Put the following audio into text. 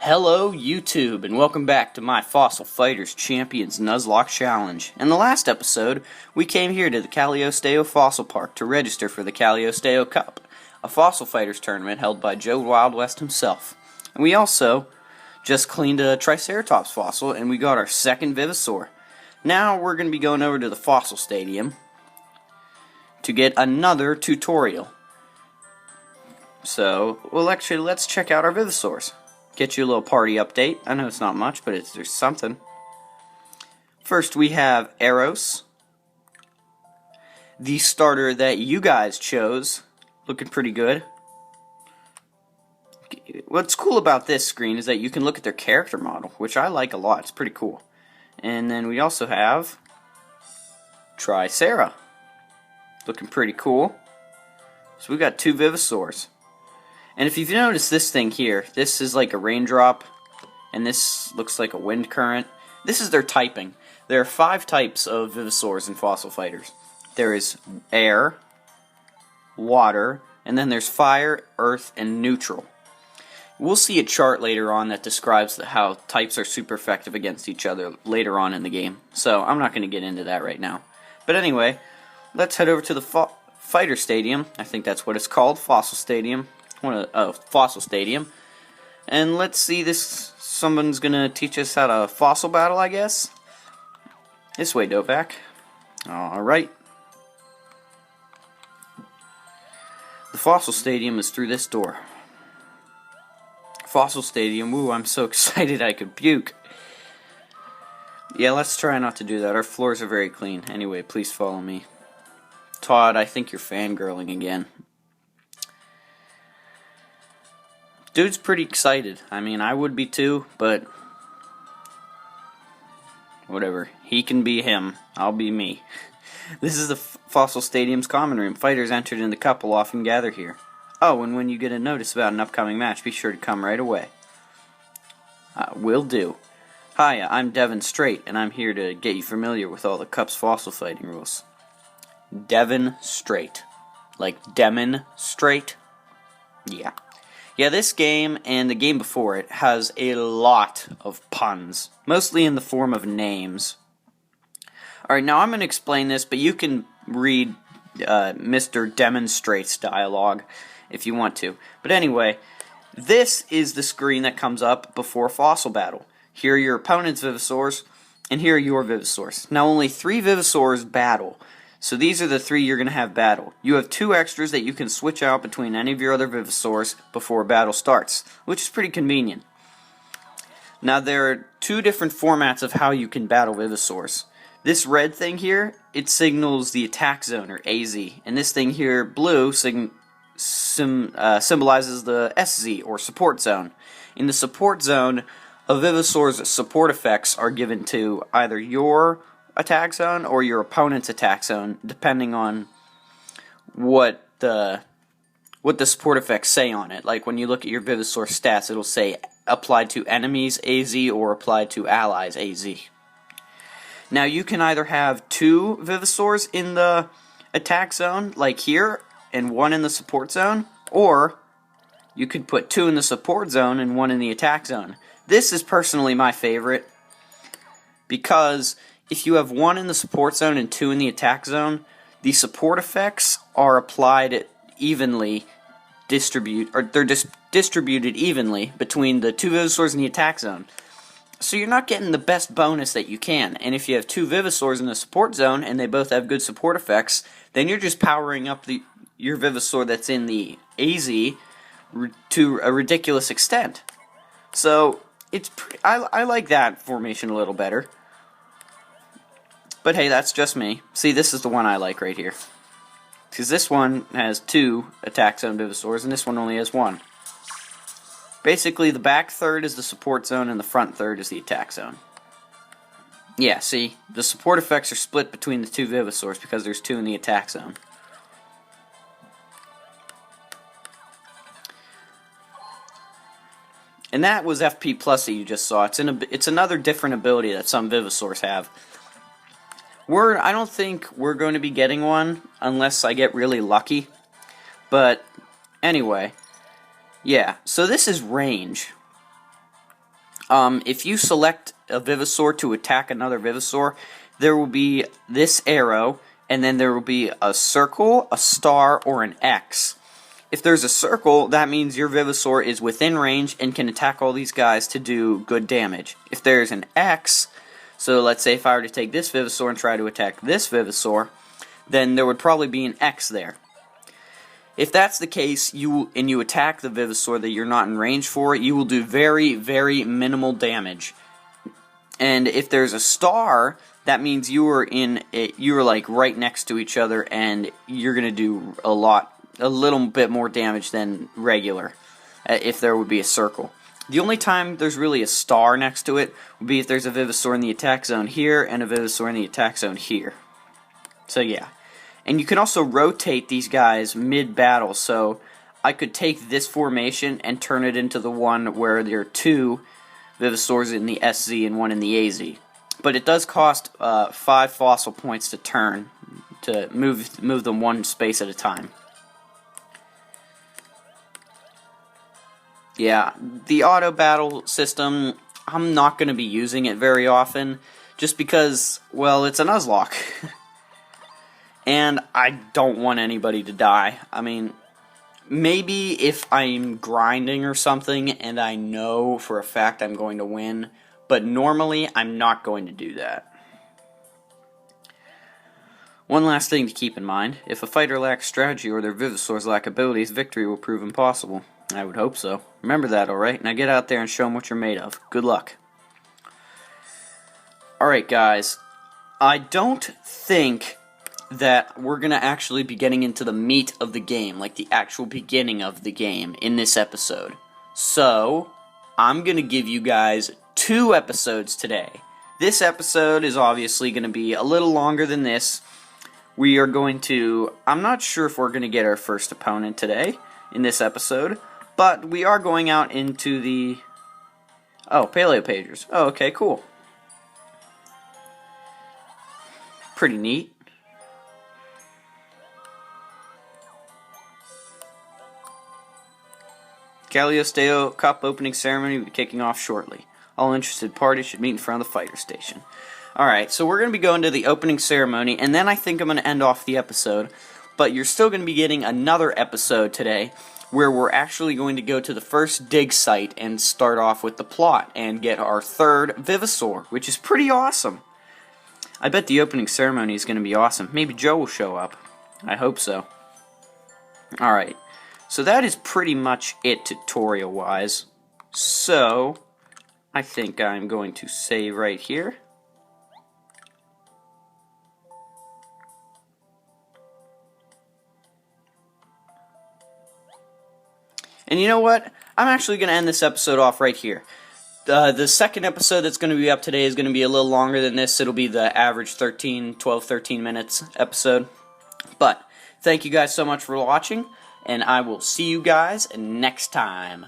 Hello YouTube, and welcome back to my Fossil Fighters Champions Nuzlocke Challenge. In the last episode, we came here to the Caliosteo Fossil Park to register for the Caliosteo Cup, a Fossil Fighters tournament held by Joe Wild West himself. And we also just cleaned a Triceratops fossil, and we got our second Vivosaur. Now we're going to be going over to the Fossil Stadium to get another tutorial. So, well actually, let's check out our Vivosaurs. Get you a little party update. I know it's not much, but there's something. First we have Eros, the starter that you guys chose. Looking pretty good. What's cool about this screen is that you can look at their character model, which I like a lot. It's pretty cool. And then we also have Tricera. Looking pretty cool. So we got two Vivosaurs. And if you've noticed this thing here, this is like a raindrop, and this looks like a wind current. This is their typing. There are 5 types of Vivosaurs in Fossil Fighters. There is air, water, and then there's fire, earth, and neutral. We'll see a chart later on that describes how types are super effective against each other later on in the game. So I'm not going to get into that right now. But anyway, let's head over to the Fighter Stadium. I think that's what it's called, Fossil Stadium. Fossil Stadium. And let's see this. Someone's gonna teach us how to fossil battle, I guess. This way, Dovac. Alright. The Fossil Stadium is through this door. Fossil Stadium, ooh, I'm so excited I could puke. Yeah, let's try not to do that. Our floors are very clean. Anyway, please follow me. Todd, I think you're fangirling again. Dude's pretty excited. I mean, I would be too, but whatever. He can be him. I'll be me. This is the Fossil Stadium's common room. Fighters entered in the cup will often gather here. Oh, and when you get a notice about an upcoming match, be sure to come right away. Will do. Hi, I'm Devon Strait, and I'm here to get you familiar with all the cup's fossil fighting rules. Devon Strait. Like demonstrate? Yeah. Yeah, this game and the game before it has a lot of puns, mostly in the form of names. Alright, now I'm going to explain this, but you can read Mr. Demonstrate's dialogue if you want to. But anyway, this is the screen that comes up before Fossil Battle. Here are your opponent's Vivosaurs, and here are your Vivosaurs. Now only 3 Vivosaurs battle. So these are the 3 you're going to have battle. You have 2 extras that you can switch out between any of your other Vivosaurs before battle starts, which is pretty convenient. Now there are 2 different formats of how you can battle Vivosaurs. This red thing here, it signals the attack zone, or AZ, and this thing here, blue, symbolizes the SZ, or support zone. In the support zone, a Vivosaur's support effects are given to either your attack zone or your opponent's attack zone, depending on what the support effects say on it. Like when you look at your Vivosaur stats, it'll say applied to enemies AZ or applied to allies AZ. Now you can either have 2 Vivosaurs in the attack zone, like here, and 1 in the support zone, or you could put 2 in the support zone and 1 in the attack zone. This is personally my favorite, because if you have 1 in the support zone and 2 in the attack zone, the support effects are applied evenly, they're distributed evenly between the 2 Vivosaurs in the attack zone. So you're not getting the best bonus that you can. And if you have 2 Vivosaurs in the support zone and they both have good support effects, then you're just powering up your Vivosaur that's in the AZ to a ridiculous extent. So I like that formation a little better. But hey, that's just me. See, this is the one I like right here. Because this one has 2 attack zone Vivosaurs, and this one only has 1. Basically, the back third is the support zone, and the front third is the attack zone. Yeah, see, the support effects are split between the 2 Vivosaurs because there's 2 in the attack zone. And that was FP Plus that you just saw. It's another different ability that some Vivosaurs have. I don't think we're going to be getting one unless I get really lucky. But anyway, Yeah, so this is range. If you select a Venusaur to attack another Venusaur, there will be this arrow, and then there will be a circle, a star, or an X. If there's a circle, that means your Venusaur is within range and can attack all these guys to do good damage. If there's an X, so let's say if I were to take this Venusaur and try to attack this Venusaur, then there would probably be an X there. If that's the case, you attack the Venusaur that you're not in range for, you will do very, very minimal damage. And if there's a star, that means you are like right next to each other, and you're gonna do a little bit more damage than regular, if there would be a circle. The only time there's really a star next to it would be if there's a Venusaur in the attack zone here and a Venusaur in the attack zone here. So yeah. And you can also rotate these guys mid-battle, so I could take this formation and turn it into the one where there are 2 Venusaurs in the SZ and 1 in the AZ. But it does cost 5 fossil points to turn, to move them one space at a time. Yeah, the auto battle system, I'm not going to be using it very often, just because, well, it's a Nuzlocke. And I don't want anybody to die. I mean, maybe if I'm grinding or something and I know for a fact I'm going to win, but normally I'm not going to do that. One last thing to keep in mind, if a fighter lacks strategy or their Venusaurs lack abilities, victory will prove impossible. I would hope so. Remember that, alright? Now get out there and show them what you're made of. Good luck. Alright guys, I don't think that we're going to actually be getting into the meat of the game, like the actual beginning of the game, in this episode. So, I'm going to give you guys 2 episodes today. This episode is obviously going to be a little longer than this. We are going to, I'm not sure if we're going to get our first opponent today in this episode, but we are going out into the, Paleopagers. Oh, okay, cool. Pretty neat. Galliosteo Cup opening ceremony will be kicking off shortly. All interested parties should meet in front of the fighter station. Alright, so we're going to be going to the opening ceremony, and then I think I'm going to end off the episode. But you're still going to be getting another episode today, where we're actually going to go to the first dig site and start off with the plot, and get our 3rd Venusaur, which is pretty awesome. I bet the opening ceremony is going to be awesome. Maybe Joe will show up. I hope so. Alright. So that is pretty much it tutorial-wise. So, I think I'm going to save right here. And you know what? I'm actually going to end this episode off right here. The second episode that's going to be up today is going to be a little longer than this. It'll be the average 12, 13 minutes episode. But, thank you guys so much for watching. And I will see you guys next time.